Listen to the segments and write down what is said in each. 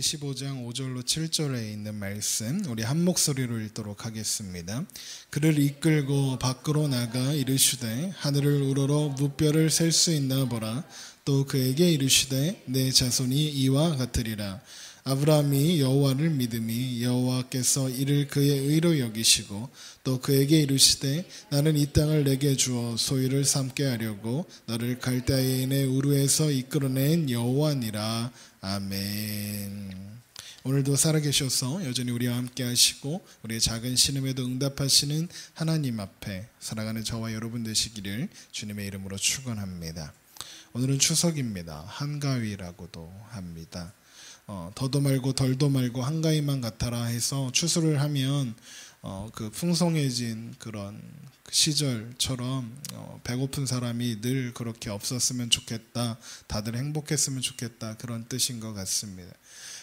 15장 5절로 7절에 있는 말씀 우리 한 목소리로 읽도록 하겠습니다. 그를 이끌고 밖으로 나가 이르시되 하늘을 우러러 무뼈를 셀 수 있나 보라. 또 그에게 이르시되 내 자손이 이와 같으리라. 아브라함이 여호와를 믿음이 여호와께서 이를 그의 의로 여기시고 또 그에게 이르시되 나는 이 땅을 내게 주어 소유를 삼게 하려고 너를 갈대아인의 우르에서 이끌어낸 여호와니라. 아멘. 오늘도 살아계셔서 여전히 우리와 함께 하시고 우리의 작은 신음에도 응답하시는 하나님 앞에 살아가는 저와 여러분 되시기를 주님의 이름으로 축원합니다. 오늘은 추석입니다. 한가위라고도 합니다. 더도 말고 덜도 말고 한가위만 같아라 해서 추수를 하면 그 풍성해진 그런 시절처럼 배고픈 사람이 늘 그렇게 없었으면 좋겠다, 다들 행복했으면 좋겠다, 그런 뜻인 것 같습니다.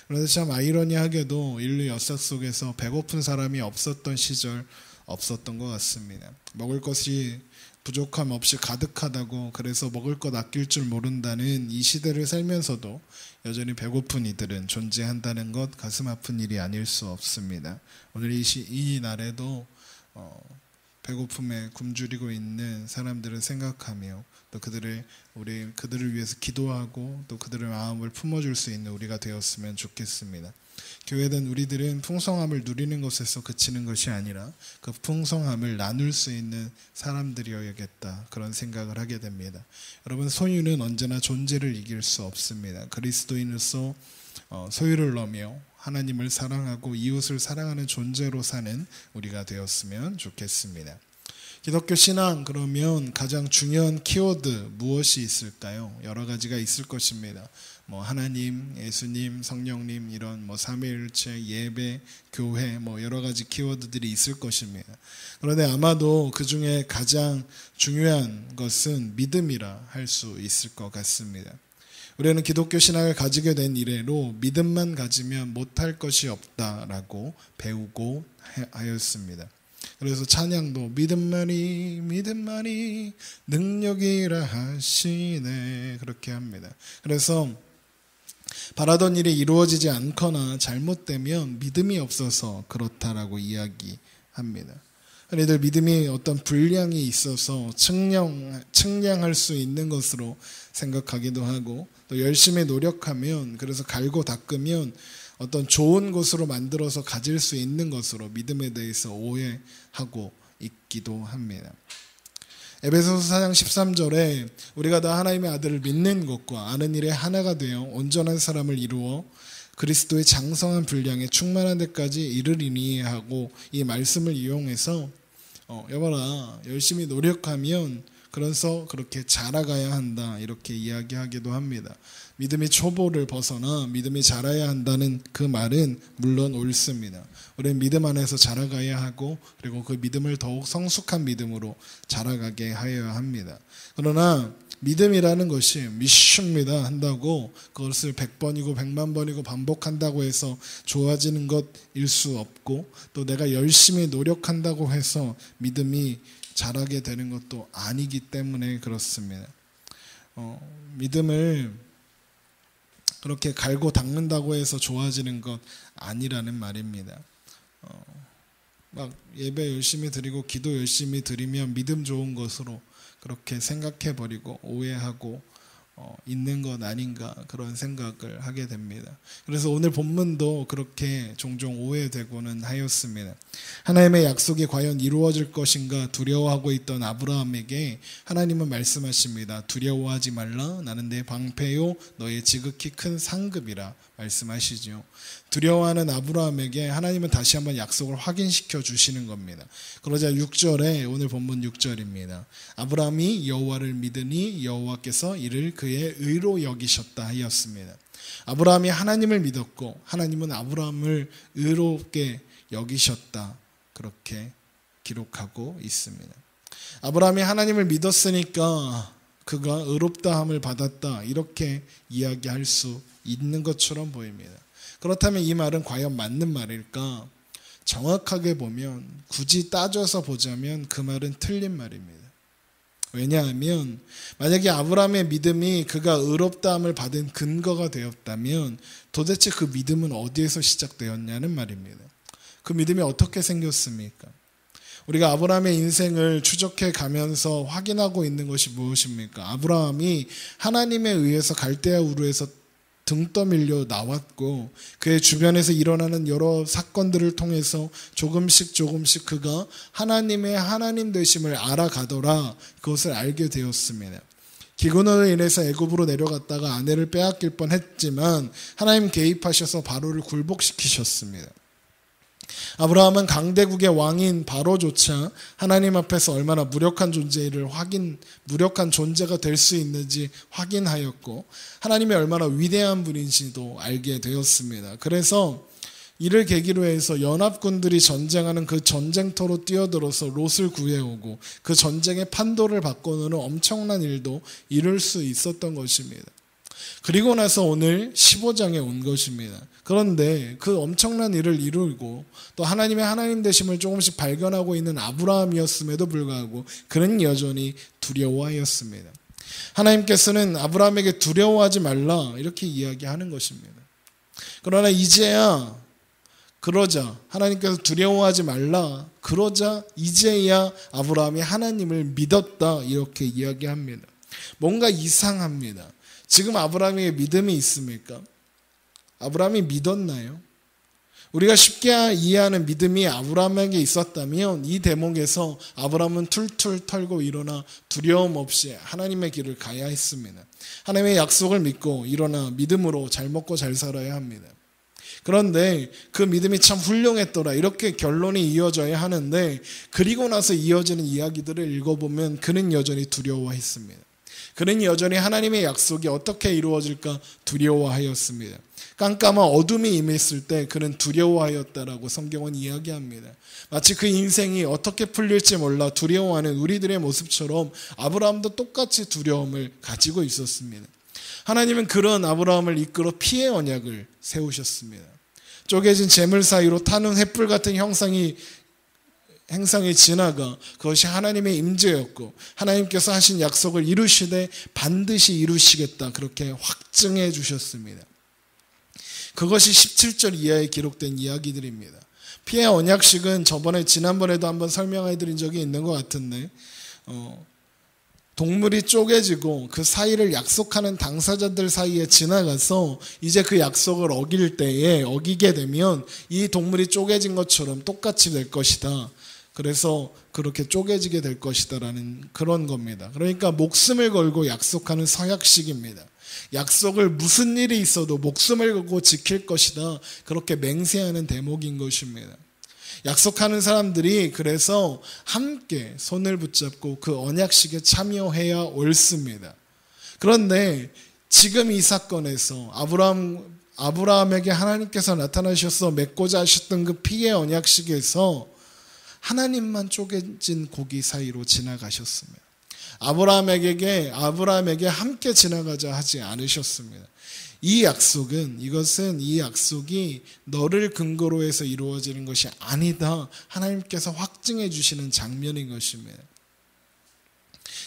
그런데 참 아이러니하게도 인류 역사 속에서 배고픈 사람이 없었던 시절 없었던 것 같습니다. 먹을 것이 부족함 없이 가득하다고 그래서 먹을 것 아낄 줄 모른다는 이 시대를 살면서도 여전히 배고픈 이들은 존재한다는 것, 가슴 아픈 일이 아닐 수 없습니다. 오늘 이 날에도 배고픔에 굶주리고 있는 사람들을 생각하며 또 그들을 위해서 기도하고 또 그들의 마음을 품어줄 수 있는 우리가 되었으면 좋겠습니다. 교회된 우리들은 풍성함을 누리는 것에서 그치는 것이 아니라 그 풍성함을 나눌 수 있는 사람들이어야겠다, 그런 생각을 하게 됩니다. 여러분, 소유는 언제나 존재를 이길 수 없습니다. 그리스도인으로서 소유를 넘어 하나님을 사랑하고 이웃을 사랑하는 존재로 사는 우리가 되었으면 좋겠습니다. 기독교 신앙 그러면 가장 중요한 키워드 무엇이 있을까요? 여러 가지가 있을 것입니다. 하나님, 예수님, 성령님, 이런 삼위일체, 예배, 교회, 여러 가지 키워드들이 있을 것입니다. 그런데 아마도 그 중에 가장 중요한 것은 믿음이라 할 수 있을 것 같습니다. 우리는 기독교 신앙을 가지게 된 이래로 믿음만 가지면 못할 것이 없다라고 배우고 하였습니다. 그래서 찬양도 믿음만이 능력이라 하시네, 그렇게 합니다. 그래서 바라던 일이 이루어지지 않거나 잘못되면 믿음이 없어서 그렇다라고 이야기합니다. 그런데 믿음이 어떤 분량이 있어서 측량할 수 있는 것으로 생각하기도 하고, 또 열심히 노력하면, 그래서 갈고 닦으면 어떤 좋은 것으로 만들어서 가질 수 있는 것으로 믿음에 대해서 오해하고 있기도 합니다. 에베소서 4장 13절에 우리가 다 하나님의 아들을 믿는 것과 아는 일에 하나가 되어 온전한 사람을 이루어 그리스도의 장성한 분량에 충만한 데까지 이르리니 하고, 이 말씀을 이용해서 여봐라, 열심히 노력하면 그래서 그렇게 자라가야 한다, 이렇게 이야기하기도 합니다. 믿음이 초보를 벗어나 믿음이 자라야 한다는 그 말은 물론 옳습니다. 우리는 믿음 안에서 자라가야 하고, 그리고 그 믿음을 더욱 성숙한 믿음으로 자라가게 하여야 합니다. 그러나 믿음이라는 것이 믿습니다 한다고 그것을 100번이고 100만 번이고 반복한다고 해서 좋아지는 것일 수 없고, 또 내가 열심히 노력한다고 해서 믿음이 자라게 되는 것도 아니기 때문에 그렇습니다. 믿음을 그렇게 갈고 닦는다고 해서 좋아지는 것 아니라는 말입니다. 막 예배 열심히 드리고 기도 열심히 드리면 믿음 좋은 것으로 그렇게 생각해버리고 오해하고 있는 것 아닌가, 그런 생각을 하게 됩니다. 그래서 오늘 본문도 그렇게 종종 오해되고는 하였습니다. 하나님의 약속이 과연 이루어질 것인가 두려워하고 있던 아브라함에게 하나님은 말씀하십니다. 두려워하지 말라, 나는 내 방패요 너의 지극히 큰 상급이라 말씀하시죠. 두려워하는 아브라함에게 하나님은 다시 한번 약속을 확인시켜 주시는 겁니다. 그러자 6절에, 오늘 본문 6절입니다. 아브라함이 여호와를 믿으니 여호와께서 이를 그의 의로 여기셨다 하였습니다. 아브라함이 하나님을 믿었고 하나님은 아브라함을 의롭게 여기셨다, 그렇게 기록하고 있습니다. 아브라함이 하나님을 믿었으니까 그가 의롭다함을 받았다, 이렇게 이야기할 수 있는 것처럼 보입니다. 그렇다면 이 말은 과연 맞는 말일까? 정확하게 보면, 굳이 따져서 보자면 그 말은 틀린 말입니다. 왜냐하면 만약에 아브라함의 믿음이 그가 의롭다함을 받은 근거가 되었다면 도대체 그 믿음은 어디에서 시작되었냐는 말입니다. 그 믿음이 어떻게 생겼습니까? 우리가 아브라함의 인생을 추적해 가면서 확인하고 있는 것이 무엇입니까? 아브라함이 하나님에 의해서 갈대아 우르에서 등 떠밀려 나왔고 그의 주변에서 일어나는 여러 사건들을 통해서 조금씩 그가 하나님의 하나님 되심을 알아가더라 그것을 알게 되었습니다. 기근으로 인해서 애굽으로 내려갔다가 아내를 빼앗길 뻔했지만 하나님 개입하셔서 바로를 굴복시키셨습니다. 아브라함은 강대국의 왕인 바로조차 하나님 앞에서 얼마나 무력한 존재가 될 수 있는지 확인하였고 하나님이 얼마나 위대한 분인지도 알게 되었습니다. 그래서 이를 계기로 해서 연합군들이 전쟁하는 그 전쟁터로 뛰어들어서 롯을 구해오고 그 전쟁의 판도를 바꿔놓는 엄청난 일도 이룰 수 있었던 것입니다. 그리고 나서 오늘 15장에 온 것입니다. 그런데 그 엄청난 일을 이루고 또 하나님의 하나님 되심을 조금씩 발견하고 있는 아브라함이었음에도 불구하고 그는 여전히 두려워하였습니다. 하나님께서는 아브라함에게 두려워하지 말라 이렇게 이야기하는 것입니다. 그러나 이제야 그러자 하나님께서 두려워하지 말라 그러자 이제야 아브라함이 하나님을 믿었다 이렇게 이야기합니다. 뭔가 이상합니다. 지금 아브라함에게 믿음이 있습니까? 아브라함이 믿었나요? 우리가 쉽게 이해하는 믿음이 아브라함에게 있었다면 이 대목에서 아브라함은 툴툴 털고 일어나 두려움 없이 하나님의 길을 가야 했습니다. 하나님의 약속을 믿고 일어나 믿음으로 잘 먹고 잘 살아야 합니다. 그런데 그 믿음이 참 훌륭했더라 이렇게 결론이 이어져야 하는데 그리고 나서 이어지는 이야기들을 읽어보면 그는 여전히 두려워했습니다. 그는 여전히 하나님의 약속이 어떻게 이루어질까 두려워하였습니다. 깜깜한 어둠이 임했을 때 그는 두려워하였다라고 성경은 이야기합니다. 마치 그 인생이 어떻게 풀릴지 몰라 두려워하는 우리들의 모습처럼 아브라함도 똑같이 두려움을 가지고 있었습니다. 하나님은 그런 아브라함을 이끌어 피의 언약을 세우셨습니다. 쪼개진 재물 사이로 타는 횃불 같은 행상이 지나가 그것이 하나님의 임재였고 하나님께서 하신 약속을 이루시되 반드시 이루시겠다 그렇게 확증해 주셨습니다. 그것이 17절 이하에 기록된 이야기들입니다. 피의 언약식은 지난번에도 한번 설명해 드린 적이 있는 것 같은데 동물이 쪼개지고 그 사이를 약속하는 당사자들 사이에 지나가서 이제 그 약속을 어기게 되면 이 동물이 쪼개진 것처럼 똑같이 될 것이다. 그래서 그렇게 쪼개지게 될 것이다라는 그런 겁니다. 그러니까 목숨을 걸고 약속하는 서약식입니다. 약속을 무슨 일이 있어도 목숨을 걸고 지킬 것이다. 그렇게 맹세하는 대목인 것입니다. 약속하는 사람들이 그래서 함께 손을 붙잡고 그 언약식에 참여해야 옳습니다. 그런데 지금 이 사건에서 아브라함에게 하나님께서 나타나셔서 맺고자 하셨던 그 피의 언약식에서 하나님만 쪼개진 고기 사이로 지나가셨습니다. 아브라함에게 함께 지나가자 하지 않으셨습니다. 이 약속이 너를 근거로 해서 이루어지는 것이 아니다. 하나님께서 확증해 주시는 장면인 것입니다.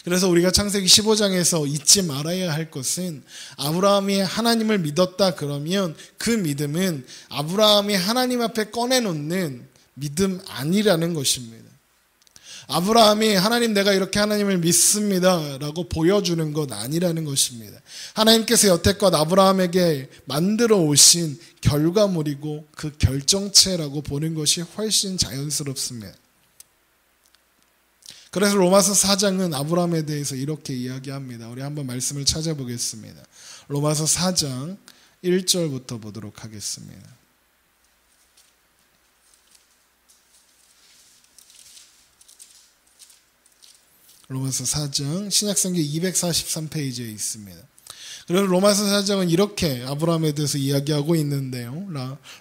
그래서 우리가 창세기 15장에서 잊지 말아야 할 것은 아브라함이 하나님을 믿었다 그러면 그 믿음은 아브라함이 하나님 앞에 꺼내놓는 믿음 아니라는 것입니다. 아브라함이 하나님 내가 이렇게 하나님을 믿습니다 라고 보여주는 것 아니라는 것입니다. 하나님께서 여태껏 아브라함에게 만들어 오신 결과물이고 그 결정체라고 보는 것이 훨씬 자연스럽습니다. 그래서 로마서 4장은 아브라함에 대해서 이렇게 이야기합니다. 우리 한번 말씀을 찾아보겠습니다. 로마서 4장 1절부터 보도록 하겠습니다. 로마서 4장 신약성경 243페이지에 있습니다. 그래서 로마서 4장은 이렇게 아브라함에 대해서 이야기하고 있는데요.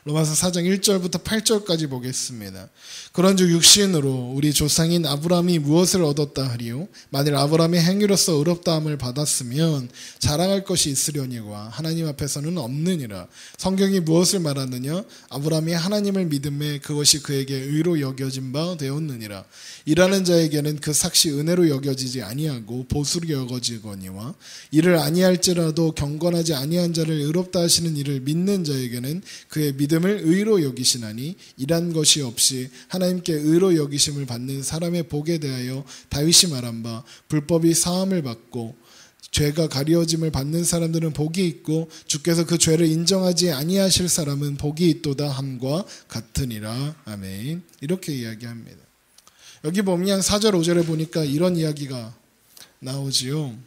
로마서 4장 1절부터 8절까지 보겠습니다. 그런즉 육신으로 우리 조상인 아브라함이 무엇을 얻었다 하리요? 만일 아브라함의 행위로서 의롭다함을 받았으면 자랑할 것이 있으려니와 하나님 앞에서는 없느니라. 성경이 무엇을 말하느냐? 아브라함이 하나님을 믿음에 그것이 그에게 의로 여겨진 바 되었느니라. 일하는 자에게는 그 삭시 은혜로 여겨지지 아니하고 보수로 여겨지거니와 이를 아니할지라도 경건하지 아니한 자를 의롭다 하시는 이를 믿는 자에게는 그의 믿음을 의로 여기시나니 일한 것이 없이 하나님께 의로 여기심을 받는 사람의 복에 대하여 다윗이 말한 바 불법이 사함을 받고 죄가 가리워짐을 받는 사람들은 복이 있고 주께서 그 죄를 인정하지 아니하실 사람은 복이 있도다 함과 같으니라. 아멘. 이렇게 이야기합니다. 여기 보면 4절 5절에 보니까 이런 이야기가 나오지요.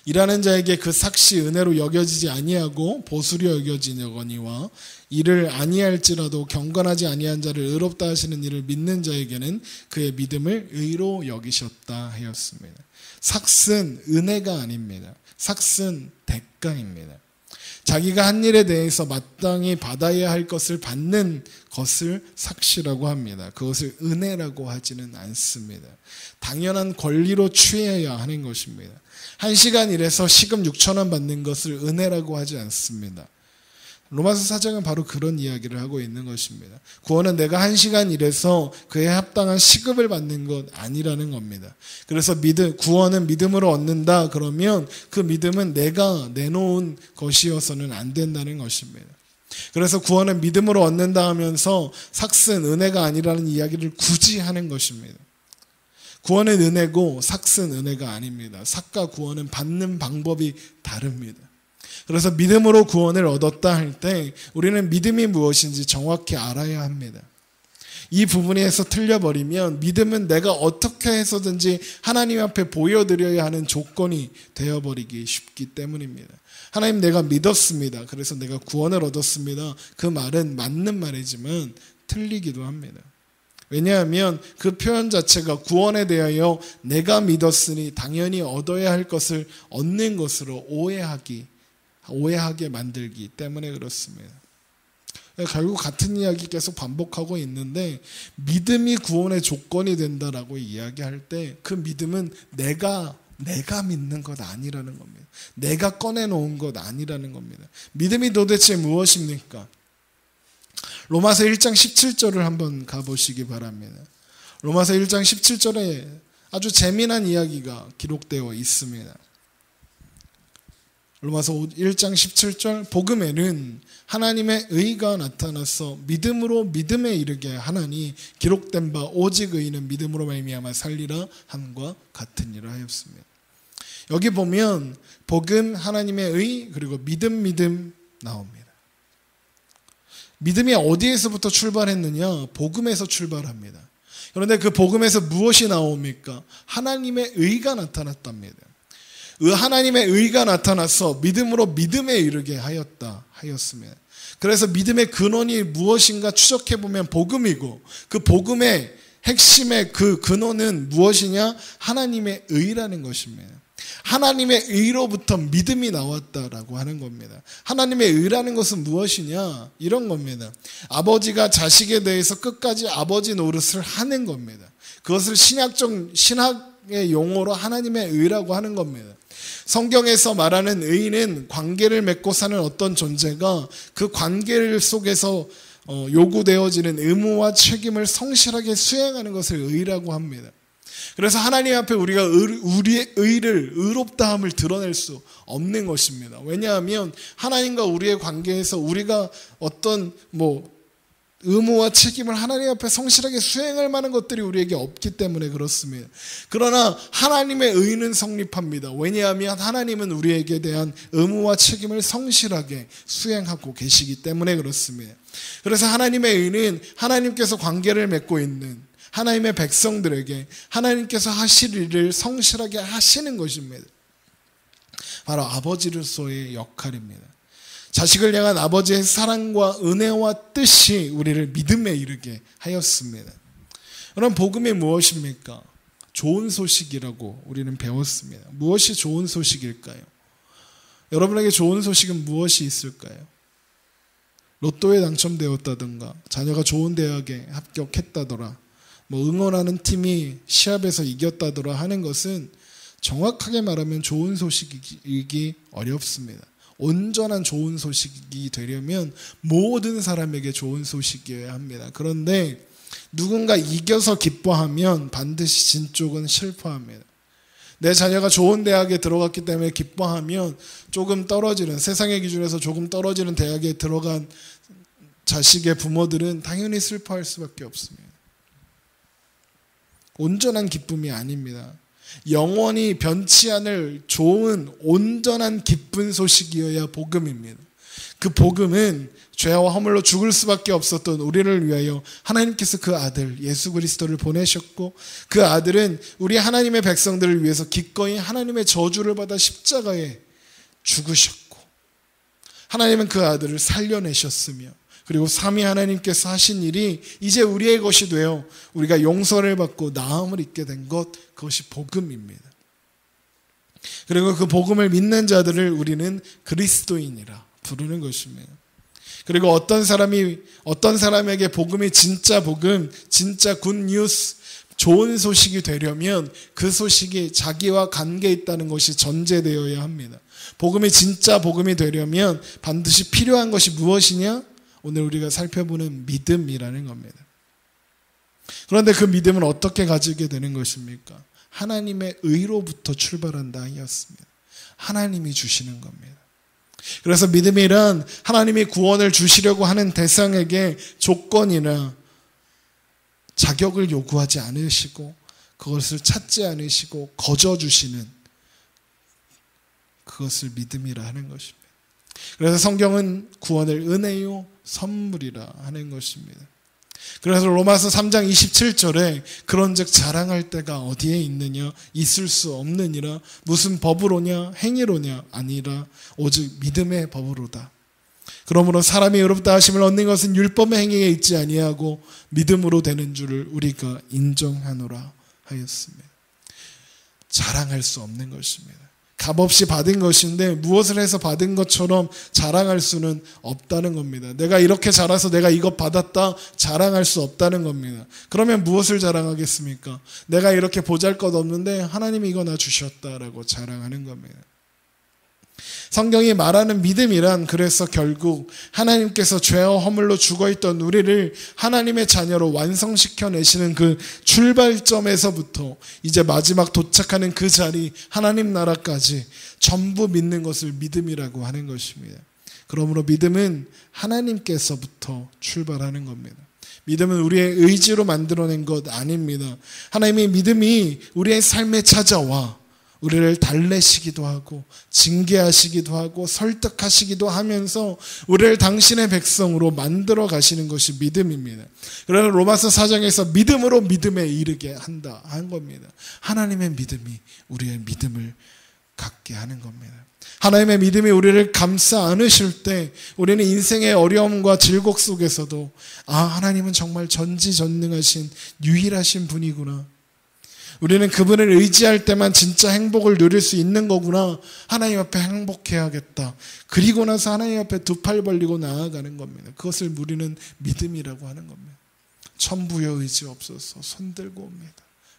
일하는 자에게 그 삭시 은혜로 여겨지지 아니하고 보수로 여겨지거니와 이를 아니할지라도 경건하지 아니한 자를 의롭다 하시는 이를 믿는 자에게는 그의 믿음을 의로 여기셨다 하였습니다. 삭은 은혜가 아닙니다. 삭은 대가입니다. 자기가 한 일에 대해서 마땅히 받아야 할 것을 받는 것을 삭시라고 합니다. 그것을 은혜라고 하지는 않습니다. 당연한 권리로 취해야 하는 것입니다. 1시간 일해서 시급 6,000원 받는 것을 은혜라고 하지 않습니다. 로마서 4장은 바로 그런 이야기를 하고 있는 것입니다. 구원은 내가 1시간 일해서 그에 합당한 시급을 받는 것 아니라는 겁니다. 그래서 구원은 믿음으로 얻는다 그러면 그 믿음은 내가 내놓은 것이어서는 안 된다는 것입니다. 그래서 구원은 믿음으로 얻는다 하면서 삭은 은혜가 아니라는 이야기를 굳이 하는 것입니다. 구원은 은혜고 삭은 은혜가 아닙니다. 삭과 구원은 받는 방법이 다릅니다. 그래서 믿음으로 구원을 얻었다 할 때 우리는 믿음이 무엇인지 정확히 알아야 합니다. 이 부분에서 틀려버리면 믿음은 내가 어떻게 해서든지 하나님 앞에 보여드려야 하는 조건이 되어버리기 쉽기 때문입니다. 하나님 내가 믿었습니다. 그래서 내가 구원을 얻었습니다. 그 말은 맞는 말이지만 틀리기도 합니다. 왜냐하면 그 표현 자체가 구원에 대하여 내가 믿었으니 당연히 얻어야 할 것을 얻는 것으로 오해하게 만들기 때문에 그렇습니다. 결국 같은 이야기 계속 반복하고 있는데 믿음이 구원의 조건이 된다라고 이야기할 때 그 믿음은 내가 믿는 것 아니라는 겁니다. 내가 꺼내놓은 것 아니라는 겁니다. 믿음이 도대체 무엇입니까? 로마서 1장 17절을 한번 가보시기 바랍니다. 로마서 1장 17절에 아주 재미난 이야기가 기록되어 있습니다. 로마서 1장 17절 복음에는 하나님의 의가 나타나서 믿음으로 믿음에 이르게 하나니 기록된 바 오직 의인은 믿음으로 말미암아 살리라 함과 같으니라 하였습니다. 여기 보면 복음, 하나님의 의, 그리고 믿음 나옵니다. 믿음이 어디에서부터 출발했느냐? 복음에서 출발합니다. 그런데 그 복음에서 무엇이 나옵니까? 하나님의 의가 나타났답니다. 하나님의 의가 나타나서 믿음으로 믿음에 이르게 하였습니다. 그래서 믿음의 근원이 무엇인가 추적해보면 복음이고 그 복음의 핵심의 그 근원은 무엇이냐? 하나님의 의라는 것입니다. 하나님의 의로부터 믿음이 나왔다라고 하는 겁니다. 하나님의 의라는 것은 무엇이냐? 이런 겁니다. 아버지가 자식에 대해서 끝까지 아버지 노릇을 하는 겁니다. 그것을 신학의 용어로 하나님의 의라고 하는 겁니다. 성경에서 말하는 의는 관계를 맺고 사는 어떤 존재가 그 관계 속에서 요구되어지는 의무와 책임을 성실하게 수행하는 것을 의라고 합니다. 그래서 하나님 앞에 우리가 우리의 의롭다함을 드러낼 수 없는 것입니다. 왜냐하면 하나님과 우리의 관계에서 우리가 어떤 의무와 책임을 하나님 앞에 성실하게 수행할 만한 것들이 우리에게 없기 때문에 그렇습니다. 그러나 하나님의 의는 성립합니다. 왜냐하면 하나님은 우리에게 대한 의무와 책임을 성실하게 수행하고 계시기 때문에 그렇습니다. 그래서 하나님의 의는 하나님께서 관계를 맺고 있는 하나님의 백성들에게 하나님께서 하실 일을 성실하게 하시는 것입니다. 바로 아버지로서의 역할입니다. 자식을 향한 아버지의 사랑과 은혜와 뜻이 우리를 믿음에 이르게 하였습니다. 그럼 복음이 무엇입니까? 좋은 소식이라고 우리는 배웠습니다. 무엇이 좋은 소식일까요? 여러분에게 좋은 소식은 무엇이 있을까요? 로또에 당첨되었다든가, 자녀가 좋은 대학에 합격했다더라, 응원하는 팀이 시합에서 이겼다더라 하는 것은 정확하게 말하면 좋은 소식이기 어렵습니다. 온전한 좋은 소식이 되려면 모든 사람에게 좋은 소식이어야 합니다. 그런데 누군가 이겨서 기뻐하면 반드시 진 쪽은 실패합니다. 내 자녀가 좋은 대학에 들어갔기 때문에 기뻐하면 조금 떨어지는, 세상의 기준에서 조금 떨어지는 대학에 들어간 자식의 부모들은 당연히 슬퍼할 수밖에 없습니다. 온전한 기쁨이 아닙니다. 영원히 변치 않을 좋은 온전한 기쁜 소식이어야 복음입니다. 그 복음은 죄와 허물로 죽을 수밖에 없었던 우리를 위하여 하나님께서 그 아들 예수 그리스도를 보내셨고, 그 아들은 우리 하나님의 백성들을 위해서 기꺼이 하나님의 저주를 받아 십자가에 죽으셨고, 하나님은 그 아들을 살려내셨으며, 그리고 삼위 하나님께서 하신 일이 이제 우리의 것이 되어 우리가 용서를 받고 나음을 입게 된 것, 그것이 복음입니다. 그리고 그 복음을 믿는 자들을 우리는 그리스도인이라 부르는 것입니다. 그리고 어떤 사람에게 복음이 진짜 복음, 진짜 굿뉴스, 좋은 소식이 되려면 그 소식이 자기와 관계 있다는 것이 전제되어야 합니다. 복음이 진짜 복음이 되려면 반드시 필요한 것이 무엇이냐? 오늘 우리가 살펴보는 믿음이라는 겁니다. 그런데 그 믿음은 어떻게 가지게 되는 것입니까? 하나님의 의로부터 출발한다 하였습니다. 하나님이 주시는 겁니다. 그래서 믿음이란 하나님이 구원을 주시려고 하는 대상에게 조건이나 자격을 요구하지 않으시고, 그것을 찾지 않으시고 거저주시는, 그것을 믿음이라 하는 것입니다. 그래서 성경은 구원을 은혜요 선물이라 하는 것입니다. 그래서 로마서 3장 27절에 그런즉 자랑할 때가 어디에 있느냐, 있을 수 없느니라. 무슨 법으로냐, 행위로냐, 아니라 오직 믿음의 법으로다. 그러므로 사람이 의롭다 하심을 얻는 것은 율법의 행위에 있지 아니하고 믿음으로 되는 줄을 우리가 인정하노라 하였습니다. 자랑할 수 없는 것입니다. 값없이 받은 것인데 무엇을 해서 받은 것처럼 자랑할 수는 없다는 겁니다. 내가 이렇게 자라서 내가 이것 받았다 자랑할 수 없다는 겁니다. 그러면 무엇을 자랑하겠습니까? 내가 이렇게 보잘것없는데 하나님이 이거 나 주셨다라고 자랑하는 겁니다. 성경이 말하는 믿음이란 그래서 결국 하나님께서 죄와 허물로 죽어있던 우리를 하나님의 자녀로 완성시켜내시는 그 출발점에서부터 이제 마지막 도착하는 그 자리, 하나님 나라까지 전부 믿는 것을 믿음이라고 하는 것입니다. 그러므로 믿음은 하나님께서부터 출발하는 겁니다. 믿음은 우리의 의지로 만들어낸 것 아닙니다. 하나님의 믿음이 우리의 삶에 찾아와 우리를 달래시기도 하고 징계하시기도 하고 설득하시기도 하면서 우리를 당신의 백성으로 만들어 가시는 것이 믿음입니다. 그래서 로마서 4장에서 믿음으로 믿음에 이르게 한다 한 겁니다. 하나님의 믿음이 우리의 믿음을 갖게 하는 겁니다. 하나님의 믿음이 우리를 감싸 안으실 때 우리는 인생의 어려움과 질곡 속에서도 하나님은 정말 전지전능하신 유일하신 분이구나. 우리는 그분을 의지할 때만 진짜 행복을 누릴 수 있는 거구나. 하나님 앞에 행복해야겠다. 그리고 나서 하나님 앞에 두 팔 벌리고 나아가는 겁니다. 그것을 우리는 믿음이라고 하는 겁니다. 천부여 의지 없어서 손들고 옵니다.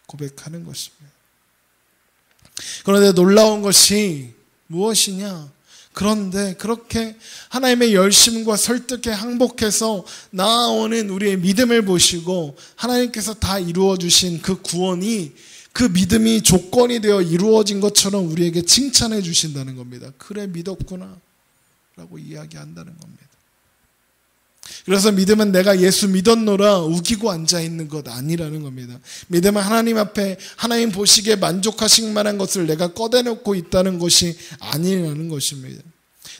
고백하는 것입니다. 그런데 놀라운 것이 무엇이냐? 그런데 그렇게 하나님의 열심과 설득에 항복해서 나아오는 우리의 믿음을 보시고 하나님께서 다 이루어 주신 그 구원이, 그 믿음이 조건이 되어 이루어진 것처럼 우리에게 칭찬해 주신다는 겁니다. 그래 믿었구나 라고 이야기한다는 겁니다. 그래서 믿음은 내가 예수 믿었노라 우기고 앉아있는 것 아니라는 겁니다. 믿음은 하나님 앞에 하나님 보시기에 만족하실 만한 것을 내가 꺼내놓고 있다는 것이 아니라는 것입니다.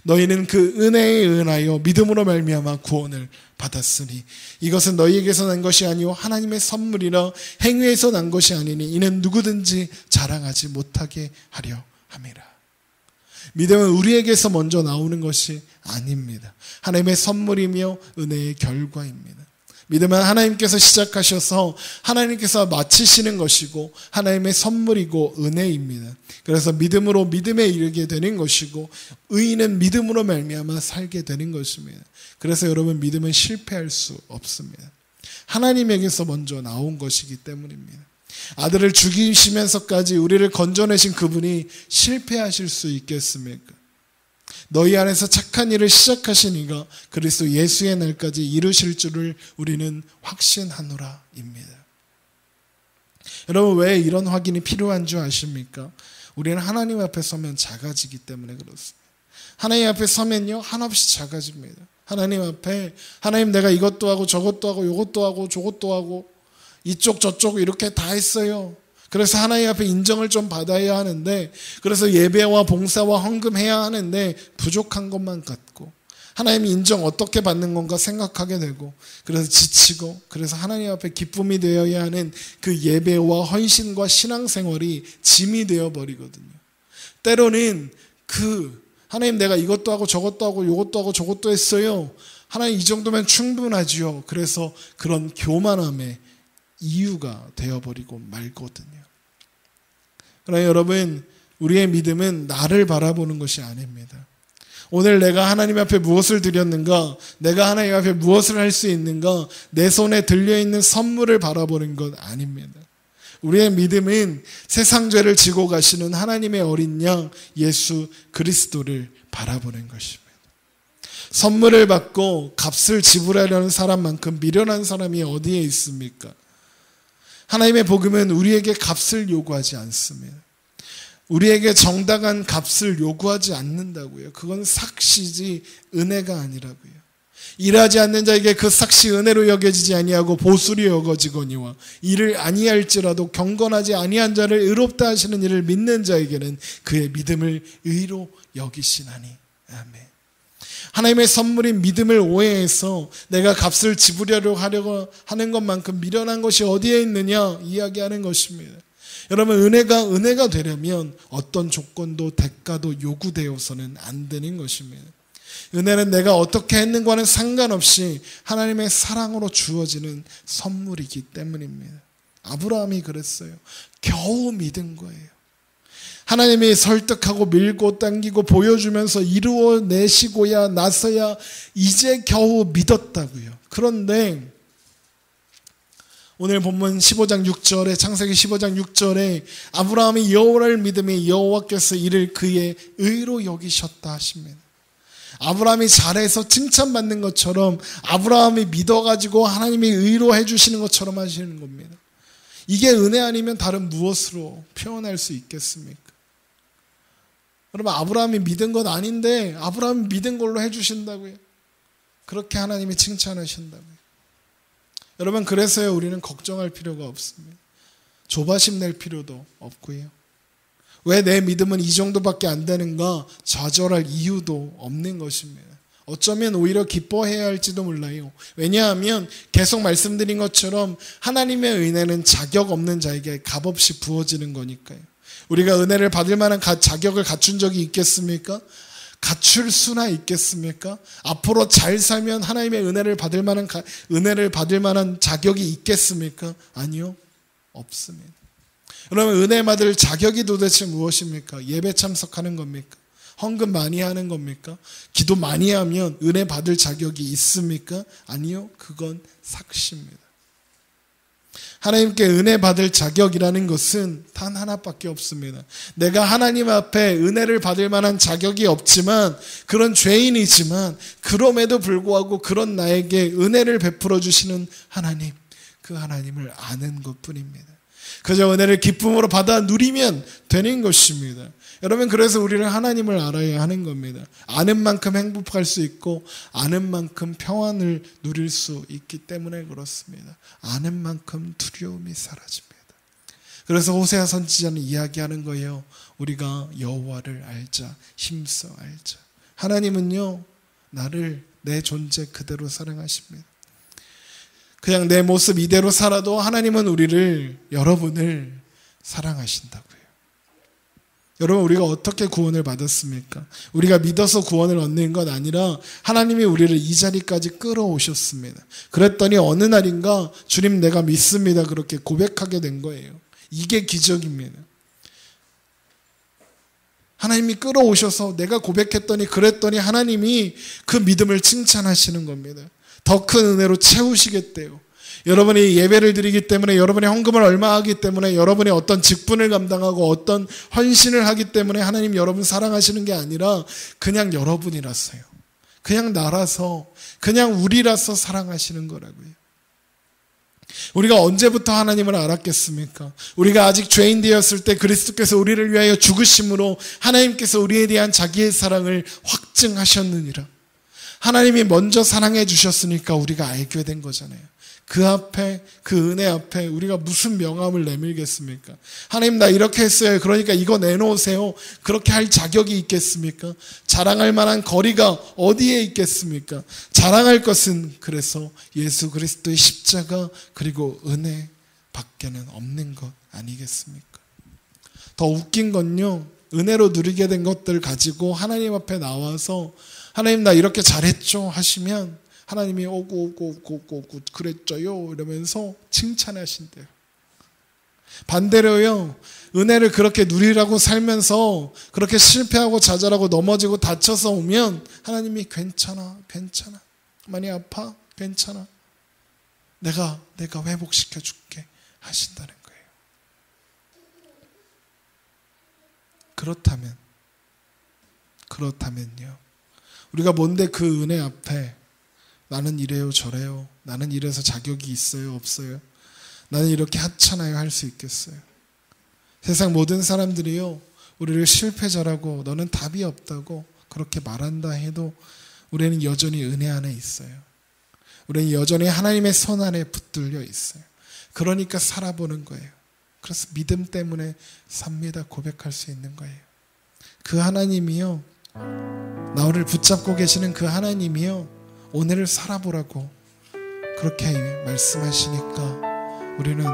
너희는 그 은혜에 은하여 믿음으로 말미암아 구원을 받았으니 이것은 너희에게서 난 것이 아니요 하나님의 선물이라 행위에서 난 것이 아니니 이는 누구든지 자랑하지 못하게 하려 함이라. 믿음은 우리에게서 먼저 나오는 것이 아닙니다. 하나님의 선물이며 은혜의 결과입니다. 믿음은 하나님께서 시작하셔서 하나님께서 마치시는 것이고 하나님의 선물이고 은혜입니다. 그래서 믿음으로 믿음에 이르게 되는 것이고 의인은 믿음으로 말미암아 살게 되는 것입니다. 그래서 여러분, 믿음은 실패할 수 없습니다. 하나님에게서 먼저 나온 것이기 때문입니다. 아들을 죽이시면서까지 우리를 건져내신 그분이 실패하실 수 있겠습니까? 너희 안에서 착한 일을 시작하신 이가 그리스도 예수의 날까지 이루실 줄을 우리는 확신하노라 입니다. 여러분, 왜 이런 확인이 필요한 줄 아십니까? 우리는 하나님 앞에 서면 작아지기 때문에 그렇습니다. 하나님 앞에 서면요, 한없이 작아집니다. 하나님 앞에, 하나님 내가 이것도 하고 저것도 하고 이것도 하고 저것도 하고 이쪽 저쪽 이렇게 다 했어요. 그래서 하나님 앞에 인정을 좀 받아야 하는데, 그래서 예배와 봉사와 헌금해야 하는데 부족한 것만 같고, 하나님 인정 어떻게 받는 건가 생각하게 되고, 그래서 지치고, 그래서 하나님 앞에 기쁨이 되어야 하는 그 예배와 헌신과 신앙생활이 짐이 되어버리거든요. 때로는 하나님 내가 이것도 하고 저것도 하고 이것도 하고 저것도 했어요. 하나님 이 정도면 충분하지요. 그래서 그런 교만함의 이유가 되어버리고 말거든요. 그러나 여러분, 우리의 믿음은 나를 바라보는 것이 아닙니다. 오늘 내가 하나님 앞에 무엇을 드렸는가, 내가 하나님 앞에 무엇을 할 수 있는가, 내 손에 들려있는 선물을 바라보는 것 아닙니다. 우리의 믿음은 세상 죄를 지고 가시는 하나님의 어린 양 예수 그리스도를 바라보는 것입니다. 선물을 받고 값을 지불하려는 사람만큼 미련한 사람이 어디에 있습니까? 하나님의 복음은 우리에게 값을 요구하지 않습니다. 우리에게 정당한 값을 요구하지 않는다고요. 그건 삭시지 은혜가 아니라고요. 일하지 않는 자에게 그 삭시 은혜로 여겨지지 아니하고 보수리 여겨지거니와 이를 아니할지라도 경건하지 아니한 자를 의롭다 하시는 이를 믿는 자에게는 그의 믿음을 의로 여기시나니. 아멘. 하나님의 선물인 믿음을 오해해서 내가 값을 지불하려고 하는 것만큼 미련한 것이 어디에 있느냐 이야기하는 것입니다. 여러분, 은혜가 되려면 어떤 조건도 대가도 요구되어서는 안 되는 것입니다. 은혜는 내가 어떻게 했는가는 상관없이 하나님의 사랑으로 주어지는 선물이기 때문입니다. 아브라함이 그랬어요. 겨우 믿은 거예요. 하나님이 설득하고 밀고 당기고 보여주면서 이루어내시고야 나서야 이제 겨우 믿었다고요. 그런데 오늘 본문 15장 6절에, 창세기 15장 6절에 아브라함이 여호와를 믿음이 여호와께서 이를 그의 의로 여기셨다 하십니다. 아브라함이 잘해서 칭찬받는 것처럼, 아브라함이 믿어가지고 하나님이 의로 해주시는 것처럼 하시는 겁니다. 이게 은혜 아니면 다른 무엇으로 표현할 수 있겠습니까? 여러분, 아브라함이 믿은 건 아닌데 아브라함이 믿은 걸로 해주신다고요. 그렇게 하나님이 칭찬하신다고요. 여러분, 그래서요, 우리는 걱정할 필요가 없습니다. 조바심 낼 필요도 없고요. 왜 내 믿음은 이 정도밖에 안 되는가 좌절할 이유도 없는 것입니다. 어쩌면 오히려 기뻐해야 할지도 몰라요. 왜냐하면 계속 말씀드린 것처럼 하나님의 은혜는 자격 없는 자에게 값없이 부어지는 거니까요. 우리가 은혜를 받을 만한 자격을 갖춘 적이 있겠습니까? 갖출 수나 있겠습니까? 앞으로 잘 살면 하나님의 은혜를 받을 만한 자격이 있겠습니까? 아니요, 없습니다. 그러면 은혜 받을 자격이 도대체 무엇입니까? 예배 참석하는 겁니까? 헌금 많이 하는 겁니까? 기도 많이 하면 은혜 받을 자격이 있습니까? 아니요, 그건 삭시입니다. 하나님께 은혜 받을 자격이라는 것은 단 하나밖에 없습니다. 내가 하나님 앞에 은혜를 받을 만한 자격이 없지만, 그런 죄인이지만 그럼에도 불구하고 그런 나에게 은혜를 베풀어 주시는 하나님, 그 하나님을 아는 것뿐입니다. 그저 은혜를 기쁨으로 받아 누리면 되는 것입니다. 여러분, 그래서 우리는 하나님을 알아야 하는 겁니다. 아는 만큼 행복할 수 있고 아는 만큼 평안을 누릴 수 있기 때문에 그렇습니다. 아는 만큼 두려움이 사라집니다. 그래서 호세아 선지자는 이야기하는 거예요. 우리가 여호와를 알자, 힘써 알자. 하나님은요, 나를 내 존재 그대로 사랑하십니다. 그냥 내 모습 이대로 살아도 하나님은 여러분을 사랑하신다고요. 여러분, 우리가 어떻게 구원을 받았습니까? 우리가 믿어서 구원을 얻는 것 아니라 하나님이 우리를 이 자리까지 끌어오셨습니다. 그랬더니 어느 날인가 주님 내가 믿습니다 그렇게 고백하게 된 거예요. 이게 기적입니다. 하나님이 끌어오셔서 내가 고백했더니 그랬더니 하나님이 그 믿음을 칭찬하시는 겁니다. 더 큰 은혜로 채우시겠대요. 여러분이 예배를 드리기 때문에, 여러분이 헌금을 얼마 하기 때문에, 여러분이 어떤 직분을 감당하고 어떤 헌신을 하기 때문에 하나님 여러분 사랑하시는 게 아니라 그냥 여러분이라서요. 그냥 나라서, 그냥 우리라서 사랑하시는 거라고요. 우리가 언제부터 하나님을 알았겠습니까? 우리가 아직 죄인 되었을 때 그리스도께서 우리를 위하여 죽으심으로 하나님께서 우리에 대한 자기의 사랑을 확증하셨느니라. 하나님이 먼저 사랑해 주셨으니까 우리가 알게 된 거잖아요. 그 앞에, 그 은혜 앞에 우리가 무슨 명함을 내밀겠습니까? 하나님 나 이렇게 했어요. 그러니까 이거 내놓으세요. 그렇게 할 자격이 있겠습니까? 자랑할 만한 거리가 어디에 있겠습니까? 자랑할 것은 그래서 예수 그리스도의 십자가 그리고 은혜 밖에는 없는 것 아니겠습니까? 더 웃긴 건요, 은혜로 누리게 된 것들 가지고 하나님 앞에 나와서 하나님 나 이렇게 잘했죠 하시면 하나님이 오고 그랬죠요 이러면서 칭찬하신대요. 반대로요, 은혜를 그렇게 누리라고 살면서 그렇게 실패하고 좌절하고 넘어지고 다쳐서 오면 하나님이 괜찮아 많이 아파? 괜찮아, 내가 회복시켜 줄게 하신다는 거예요. 그렇다면요, 우리가 뭔데 그 은혜 앞에 나는 이래요 저래요, 나는 이래서 자격이 있어요 없어요, 나는 이렇게 하찮아요 할 수 있겠어요? 세상 모든 사람들이요, 우리를 실패자라고 너는 답이 없다고 그렇게 말한다 해도 우리는 여전히 은혜 안에 있어요. 우리는 여전히 하나님의 손 안에 붙들려 있어요. 그러니까 살아보는 거예요. 그래서 믿음 때문에 삽니다 고백할 수 있는 거예요. 그 하나님이요, 나를 붙잡고 계시는 그 하나님이요, 오늘을 살아보라고 그렇게 말씀하시니까 우리는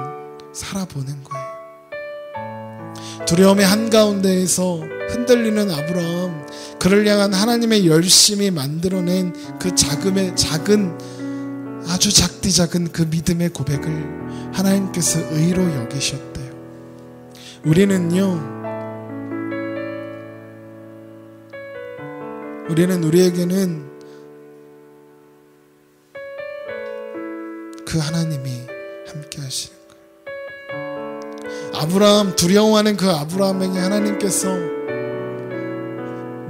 살아보는 거예요. 두려움의 한가운데에서 흔들리는 아브라함, 그를 향한 하나님의 열심히 만들어낸 그 작은 아주 작디 작은 그 믿음의 고백을 하나님께서 의로 여기셨대요. 우리에게는 그 하나님이 함께 하시는 거예요. 아브라함, 두려워하는 그 아브라함에게 하나님께서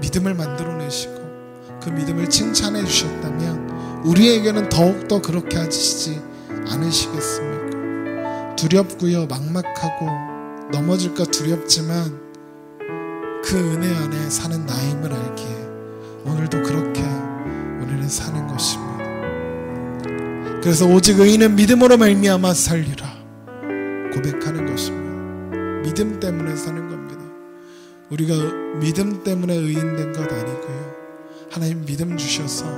믿음을 만들어내시고 그 믿음을 칭찬해 주셨다면 우리에게는 더욱더 그렇게 하시지 않으시겠습니까? 두렵고요, 막막하고 넘어질까 두렵지만 그 은혜 안에 사는 나임을 알기에 오늘도 그렇게 우리는 사는 것입니다. 그래서 오직 의인은 믿음으로 말미암아 살리라 고백하는 것입니다. 믿음 때문에 사는 겁니다. 우리가 믿음 때문에 의인 된 것 아니고요, 하나님 믿음 주셔서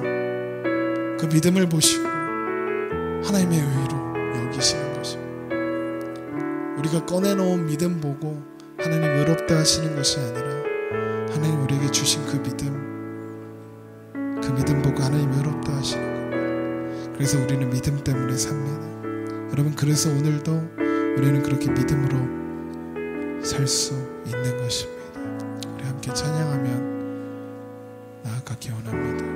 그 믿음을 보시고 하나님의 의로 여기시는 것입니다. 우리가 꺼내놓은 믿음 보고 하나님 의롭다 하시는 것이 아니라 하나님 우리에게 주신 그 믿음 보고 하나님 의롭다 하시는 겁니다. 그래서 우리는 믿음 때문에 삽니다. 여러분, 그래서 오늘도 우리는 그렇게 믿음으로 살 수 있는 것입니다. 우리 함께 찬양하면 나아가기 원합니다.